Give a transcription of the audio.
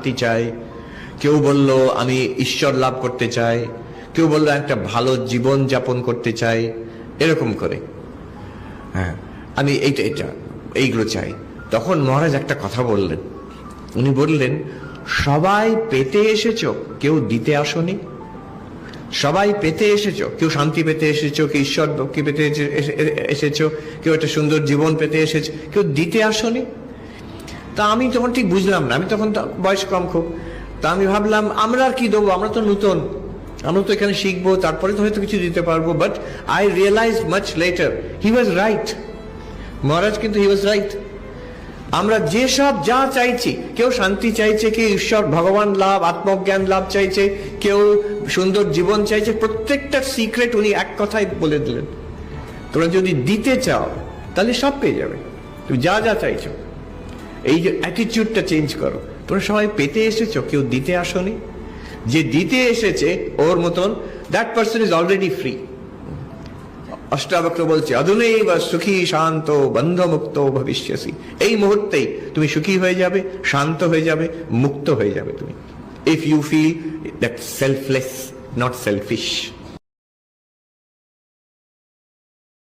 শান্তি চায়, কেউ বলল আমি ঈশ্বর লাভ করতে চাই, কেউ বলল একটা ভালো জীবন যাপন করতে চাই, এরকম করে। হ্যাঁ, আমি এইগুলো চাই। তখন মহারাজ একটা কথা বললেন। উনি বললেন, সবাই পেতে এসেছো, কেউ দিতে আসনি। সবাই পেতে এসেছো, কেউ শান্তি পেতে এসেছো, কেউ ঈশ্বর ভক্তি পেতে এসেছো, কেউ একটা সুন্দর জীবন পেতে এসেছো, কেউ দিতে আসনি। তা আমি তখন ঠিক বুঝলাম না, আমি তখন বয়স কম খুব। তা আমি ভাবলাম আমরা আর কি দেবো, আমরা তো নতুন, আমরা তো এখানে শিখবো, তারপরে তো হয়তো কিছু দিতে পারবো। But I realise much later he was right. মহারাজ কিন্তু হি ওয়াজ রাইট। আমরা যেসব যা চাইছি, কেউ শান্তি চাইছে, কেউ ঈশ্বর ভগবান লাভ আত্মজ্ঞান লাভ চাইছে, কেউ সুন্দর জীবন চাইছে, প্রত্যেকটার সিক্রেট উনি এক কথাই বলে দিলেন, তোমরা যদি দিতে চাও তাহলে সব পেয়ে যাবে, তুমি যা যা চাইছো। এই যে অ্যাটিটিউডটা চেঞ্জ করো, তোমরা সবাই পেতে এসেছো, কেউ দিতে আসনি। যে দিতে এসেছে ওর মতন, that person is already free. Ashtavakra বলছে, অধুনৈব সুখী শান্ত বন্ধমুক্ত ভবিষ্যসি। এই মুহূর্তেই তুমি সুখী হয়ে যাবে, শান্ত হয়ে যাবে, মুক্ত হয়ে যাবে তুমি, if you feel that selfless, not shellfish.